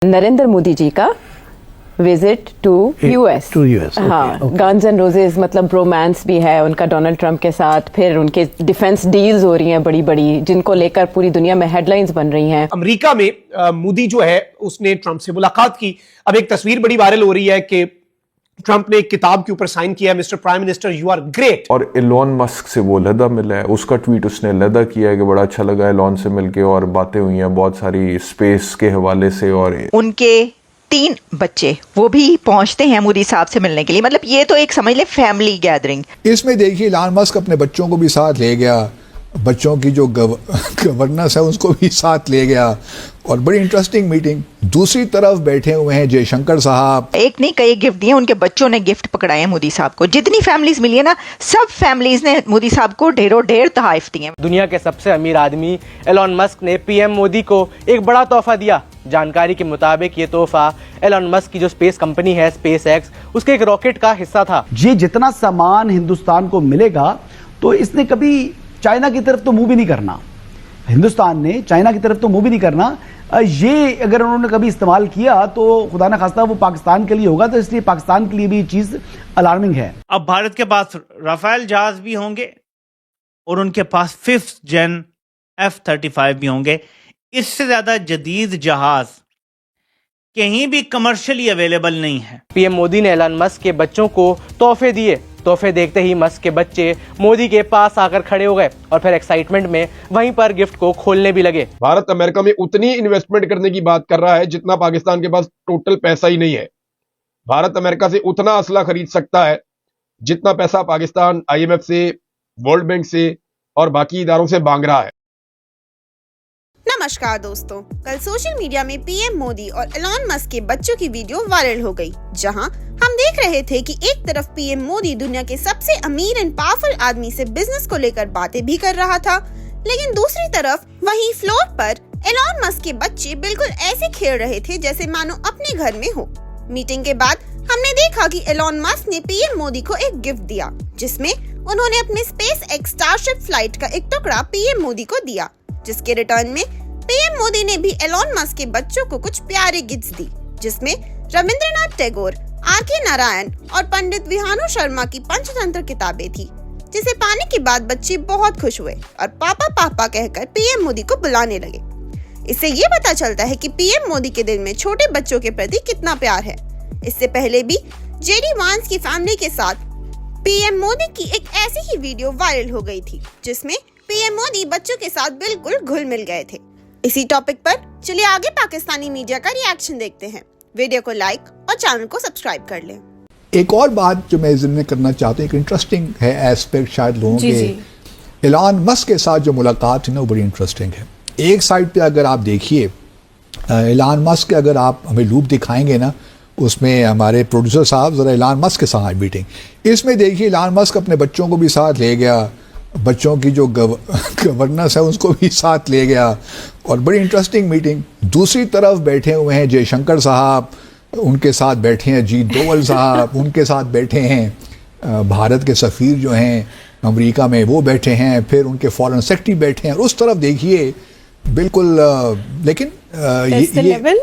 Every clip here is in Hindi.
नरेंद्र मोदी जी का विजिट टू यूएस हाँ, गन्स एंड रोजेस मतलब रोमांस भी है उनका डोनाल्ड ट्रंप के साथ। फिर उनके डिफेंस डील्स हो रही हैं बड़ी बड़ी, जिनको लेकर पूरी दुनिया में हेडलाइंस बन रही हैं। अमेरिका में मोदी जो है उसने ट्रंप से मुलाकात की। अब एक तस्वीर बड़ी वायरल हो रही है कि ट्रंप ने एक किताब के ऊपर साइन किया, mister prime minister you are great. और एलोन मस्क से वो लदा मिला है, उसका ट्वीट उसने लदा किया है कि बड़ा अच्छा लगा एलोन से मिलके, और बातें हुई हैं बहुत सारी स्पेस के हवाले से। और उनके 3 बच्चे वो भी पहुंचते हैं मोदी साहब से मिलने के लिए। मतलब ये तो एक समझ ले फैमिली गैदरिंग। इसमें देखिए एलोन मस्क अपने बच्चों को भी साथ ले गया, बच्चों की जो गवर्नेंस है उसको भी साथ ले गया, और बड़ी इंटरेस्टिंग मीटिंग। दूसरी तरफ बैठे हुए हैं जयशंकर साहब। एक नहीं कई गिफ्ट दिए, उनके बच्चों ने गिफ्ट पकड़ाए हैं मोदी साहब को। जितनी फैमिलीज मिली है ना, सब फैमिलीज ने मोदी साहब को ढेरों ढेर तोहफे दिए। दुनिया के सबसे अमीर आदमी एलोन मस्क ने पीएम मोदी को एक बड़ा तोहफा दिया। जानकारी के मुताबिक ये तोहफा एलोन मस्क की जो स्पेस कंपनी है स्पेस एक्स, उसके एक रॉकेट का हिस्सा था। ये जितना सामान हिंदुस्तान को मिलेगा तो इसने कभी चाइना की तरफ तो मुंह भी नहीं करना, हिंदुस्तान ने चाइना की तरफ तो मुंह भी नहीं करना। ये अगर उन्होंने कभी इस्तेमाल किया तो खुदा ना खास्ता वो पाकिस्तान के लिए होगा, तो इसलिए पाकिस्तान के लिए भी चीज अलार्मिंग है। अब भारत के पास राफेल जहाज भी होंगे और उनके पास 5th Gen F-35 भी होंगे। इससे ज्यादा जदीद जहाज कहीं भी कमर्शियली अवेलेबल नहीं है। पीएम मोदी ने एलोन मस्क के बच्चों को तोहफे दिए। तोहफे देखते ही मस्क के बच्चे मोदी के पास आकर खड़े हो गए और फिर एक्साइटमेंट में वहीं पर गिफ्ट को खोलने भी लगे। भारत अमेरिका में उतनी इन्वेस्टमेंट करने की बात कर रहा है जितना पाकिस्तान के पास टोटल पैसा ही नहीं है। भारत अमेरिका से उतना असला खरीद सकता है जितना पैसा पाकिस्तान IMF से, वर्ल्ड बैंक से और बाकी इदारों से मांग रहा है। नमस्कार दोस्तों, कल सोशल मीडिया में पीएम मोदी और एलोन मस्क के बच्चों की वीडियो वायरल हो गई, जहां हम देख रहे थे कि एक तरफ पीएम मोदी दुनिया के सबसे अमीर एंड पावरफुल आदमी से बिजनेस को लेकर बातें भी कर रहा था, लेकिन दूसरी तरफ वहीं फ्लोर पर एलोन मस्क के बच्चे बिल्कुल ऐसे खेल रहे थे जैसे मानो अपने घर में हो। मीटिंग के बाद हमने देखा कि एलोन मस्क ने पीएम मोदी को एक गिफ्ट दिया, जिसमें उन्होंने अपने स्पेस एक्स स्टारशिप फ्लाइट का एक टुकड़ा पीएम मोदी को दिया, जिसके रिटर्न में पीएम मोदी ने भी एलोन मस्क के बच्चों को कुछ प्यारे गिफ्ट्स दी, जिसमें रविंद्रनाथ टैगोर, आर.के. नारायण और पंडित विहानु शर्मा की पंचतंत्र किताबें थी, जिसे पाने के बाद बच्चे बहुत खुश हुए और पापा पापा कहकर पीएम मोदी को बुलाने लगे। इससे ये पता चलता है कि पीएम मोदी के दिल में छोटे बच्चों के प्रति कितना प्यार है। इससे पहले भी जेडी वांस की फैमिली के साथ पीएम मोदी की एक ऐसी ही वीडियो वायरल हो गई थी, जिसमें पीएम मोदी बच्चों के साथ बिल्कुल घुल मिल गए थे। इसी टॉपिक पर चलिए आगे पाकिस्तानी मीडिया का रिएक्शन देखते हैं। वीडियो को लाइक और चैनल को सब्सक्राइब कर लें। एक और बात जो मैं जिक्र करना चाहता हूँ, एक इंटरेस्टिंग है एस्पेक्ट शायद लोगों के, एलोन मस्क के साथ जो मुलाकात है ना वो बड़ी इंटरेस्टिंग है। एक साइड पे अगर आप देखिए एलोन मस्क, अगर आप हमें लूप दिखाएंगे ना, उसमें हमारे प्रोड्यूसर साहब ज़रा एलोन मस्क के साथ मीटिंग, इसमें देखिए एलोन मस्क अपने बच्चों को भी साथ ले गया, बच्चों की जो गवर्नेंस है उसको भी साथ ले गया, और बड़ी इंटरेस्टिंग मीटिंग। दूसरी तरफ बैठे हुए हैं जयशंकर साहब, उनके साथ बैठे हैं अजीत डोवल साहब, उनके साथ बैठे हैं भारत के सफ़ीर जो हैं अमेरिका में वो बैठे हैं, फिर उनके फॉरेन सेक्रेटरी बैठे हैं। उस तरफ देखिए बिल्कुल, लेकिन ये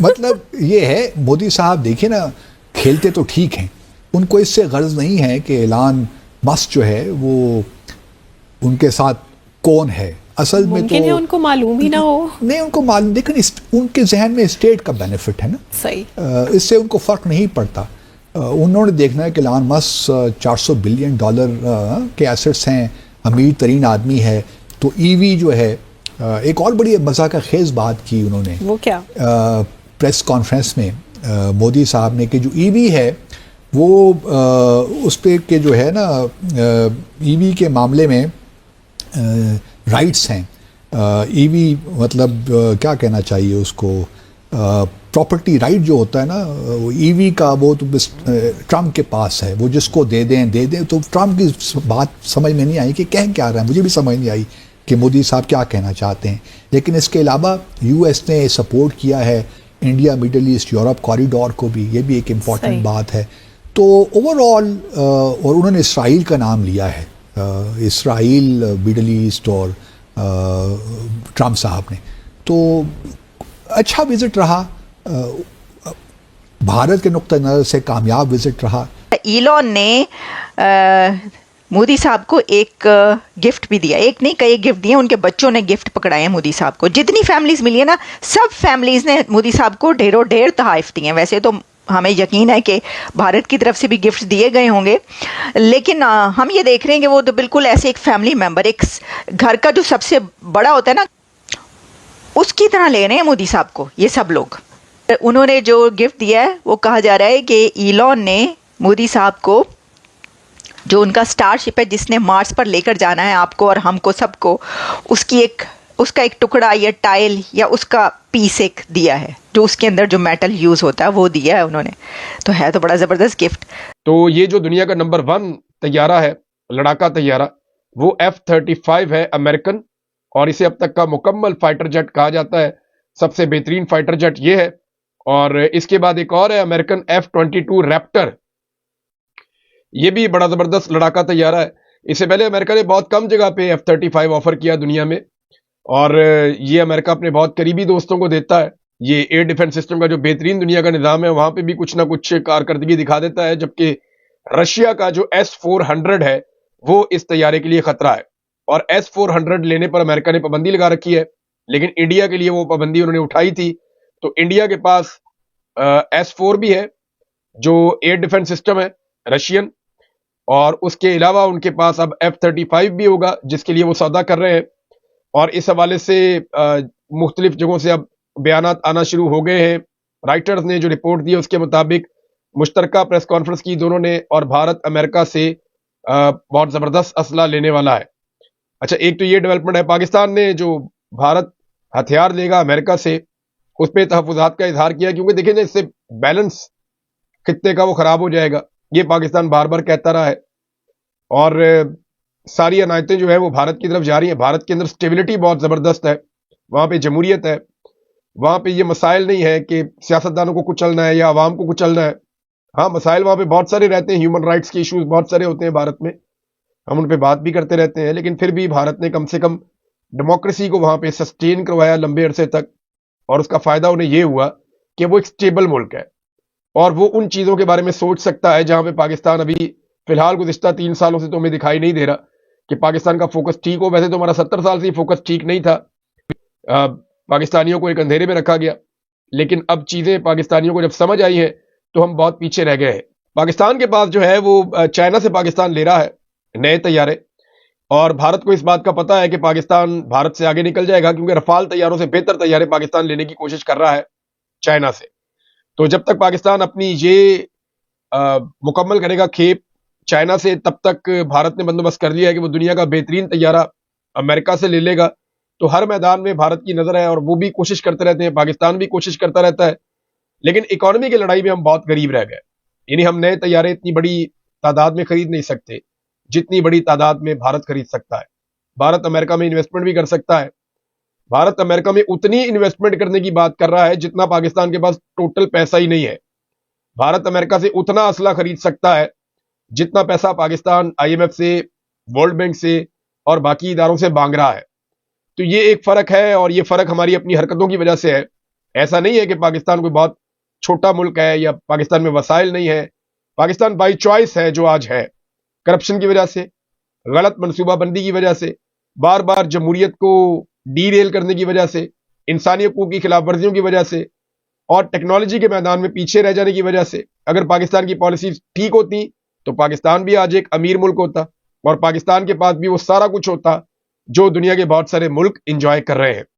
मतलब ये है मोदी साहब देखिए ना, खेलते तो ठीक हैं, उनको इससे गर्ज नहीं है कि एलोन मस्क जो है वो उनके साथ कौन है। असल में तो है उनको मालूम ही ना हो। नहीं, उनको मालूम, लेकिन उनके जहन में स्टेट का बेनिफिट है ना, सही, इससे उनको फर्क नहीं पड़ता। उन्होंने देखना है कि एलोन मस्क $400 बिलियन के एसेट्स हैं, अमीर तरीन आदमी है। तो ईवी जो है, एक और बड़ी मज़ा का खेज बात की उन्होंने, वो क्या प्रेस कॉन्फ्रेंस में मोदी साहब ने, कि जो ईवी है वो उस पर के जो है ना ईवी के मामले में राइट्स हैं। ईवी मतलब क्या कहना चाहिए उसको, प्रॉपर्टी राइट जो होता है ना, वो ईवी का वो तो ट्रम्प के पास है, वो जिसको दे दें। तो ट्रम्प की बात समझ में नहीं आई कि कह क्या रहा है, मुझे भी समझ नहीं आई कि मोदी साहब क्या कहना चाहते हैं। लेकिन इसके अलावा यूएस ने सपोर्ट किया है India middle east Europe corridor को भी, ये भी एक इम्पॉर्टेंट बात है। तो ओवरऑल, और उन्होंने इसराइल का नाम लिया है, इसराइल, मिडल ईस्ट और ट्रम्प साहब ने, तो अच्छा विजिट रहा। भारत के नुक्ता नज़र से कामयाब विजिट रहा। ईलॉन ने मोदी साहब को एक गिफ्ट भी दिया, एक नहीं कई गिफ्ट दिए, उनके बच्चों ने गिफ्ट पकड़ाए हैं मोदी साहब को। जितनी फैमिलीज मिली है ना, सब फैमिलीज ने मोदी साहब को ढेरों ढेर तोहफे दिए हैं। वैसे तो हमें यकीन है कि भारत की तरफ से भी गिफ्ट दिए गए होंगे, लेकिन हम ये देख रहे हैं कि वो तो बिल्कुल ऐसे एक फैमिली मेंबर, एक घर का जो सबसे बड़ा होता है ना, उसकी तरह ले रहे हैं मोदी साहब को ये सब लोग। उन्होंने जो गिफ्ट दिया है वो कहा जा रहा है कि ईलॉन ने मोदी साहब को, जो उनका स्टारशिप है जिसने मार्स पर लेकर जाना है आपको और हमको सबको, उसका एक टुकड़ा या टाइल या उसका पीस एक दिया है, जो उसके अंदर जो मेटल यूज होता है वो दिया है उन्होंने। तो है तो बड़ा जबरदस्त गिफ्ट। तो ये जो दुनिया का नंबर 1 तैयारा है, लड़ाका तैयारा, वो F-35 है अमेरिकन, और इसे अब तक का मुकम्मल फाइटर जेट कहा जाता है। सबसे बेहतरीन फाइटर जेट ये है। और इसके बाद एक और है अमेरिकन F-22 रैप्टर, ये भी बड़ा जबरदस्त लड़ाका तैयारा है। इससे पहले अमेरिका ने बहुत कम जगह पे F-35 ऑफर किया दुनिया में, और ये अमेरिका अपने बहुत करीबी दोस्तों को देता है। ये एयर डिफेंस सिस्टम का जो बेहतरीन दुनिया का निजाम है, वहां पे भी कुछ ना कुछ कारकर्दगी दिखा देता है। जबकि रशिया का जो S-400 है वो इस तैयारे के लिए खतरा है, और S-400 लेने पर अमेरिका ने पाबंदी लगा रखी है, लेकिन इंडिया के लिए वो पाबंदी उन्होंने उठाई थी। तो इंडिया के पास S-4 भी है जो एयर डिफेंस सिस्टम है रशियन, और उसके अलावा उनके पास अब F-35 भी होगा जिसके लिए वो सौदा कर रहे हैं। और इस हवाले से मुख्तलिफ जगहों से अब बयानात आना शुरू हो गए हैं। राइटर्स ने जो रिपोर्ट दी उसके मुताबिक मुश्तरका प्रेस कॉन्फ्रेंस की दोनों ने, और भारत अमेरिका से बहुत ज़बरदस्त असला लेने वाला है। अच्छा, एक तो ये डेवलपमेंट है, पाकिस्तान ने जो भारत हथियार लेगा अमेरिका से उस पर तहफ़्फ़ुज़ात का इजहार किया, क्योंकि देखिए ना, इससे बैलेंस खित्ते का वो ख़राब हो जाएगा, ये पाकिस्तान बार बार कहता रहा है। और सारी अनायतें जो है वो भारत की तरफ जा रही हैं। भारत के अंदर स्टेबिलिटी बहुत ज़बरदस्त है, वहाँ पे जमहूरियत है, वहाँ पे ये मसाइल नहीं है कि सियासतदानों को कुचलना है या आवाम को कुचलना है। हाँ, मसाइल वहाँ पे बहुत सारे रहते हैं, ह्यूमन राइट्स के इश्यूज बहुत सारे होते हैं भारत में, हम उन पे बात भी करते रहते हैं, लेकिन फिर भी भारत ने कम से कम डेमोक्रेसी को वहाँ पे सस्टेन करवाया लंबे अरसे तक, और उसका फ़ायदा उन्हें ये हुआ कि वो एक स्टेबल मुल्क है, और वो उन चीज़ों के बारे में सोच सकता है जहाँ पे पाकिस्तान अभी फ़िलहाल गुज़िश्ता 3 सालों से तो हमें दिखाई नहीं दे रहा कि पाकिस्तान का फोकस ठीक हो। वैसे तो हमारा 70 साल से ही फोकस ठीक नहीं था, पाकिस्तानियों को एक अंधेरे में रखा गया, लेकिन अब चीज़ें पाकिस्तानियों को जब समझ आई हैं तो हम बहुत पीछे रह गए हैं। पाकिस्तान के पास जो है वो चाइना से पाकिस्तान ले रहा है नए तैयारे, और भारत को इस बात का पता है कि पाकिस्तान भारत से आगे निकल जाएगा, क्योंकि रफाल तैयारों से बेहतर तैयारे पाकिस्तान लेने की कोशिश कर रहा है चाइना से। तो जब तक पाकिस्तान अपनी ये मुकम्मल करेगा खेप चाइना से, तब तक भारत ने बंदोबस्त कर लिया है कि वो दुनिया का बेहतरीन तैयारा अमेरिका से ले लेगा। तो हर मैदान में भारत की नज़र है, और वो भी कोशिश करते रहते हैं, पाकिस्तान भी कोशिश करता रहता है, लेकिन इकोनॉमी की लड़ाई में हम बहुत गरीब रह गए। यानी हम नए तैयारे इतनी बड़ी तादाद में खरीद नहीं सकते जितनी बड़ी तादाद में भारत खरीद सकता है। भारत अमेरिका में इन्वेस्टमेंट भी कर सकता है। भारत अमेरिका में उतनी इन्वेस्टमेंट करने की बात कर रहा है जितना पाकिस्तान के पास टोटल पैसा ही नहीं है। भारत अमेरिका से उतना असला खरीद सकता है जितना पैसा पाकिस्तान IMF से, वर्ल्ड बैंक से और बाकी इदारों से मांग रहा है। तो ये एक फ़र्क है, और ये फ़र्क हमारी अपनी हरकतों की वजह से है। ऐसा नहीं है कि पाकिस्तान कोई बहुत छोटा मुल्क है या पाकिस्तान में वसाइल नहीं है। पाकिस्तान बाई चॉइस है जो आज है, करप्शन की वजह से, गलत मनसूबाबंदी की वजह से, बार बार जमहूरियत को डीरेल करने की वजह से, इंसानी हकूक़ की खिलाफ वर्जियों की वजह से, और टेक्नोलॉजी के मैदान में पीछे रह जाने की वजह से। अगर पाकिस्तान की पॉलिसी ठीक होती तो पाकिस्तान भी आज एक अमीर मुल्क होता, और पाकिस्तान के पास भी वो सारा कुछ होता जो दुनिया के बहुत सारे मुल्क इंजॉय कर रहे हैं।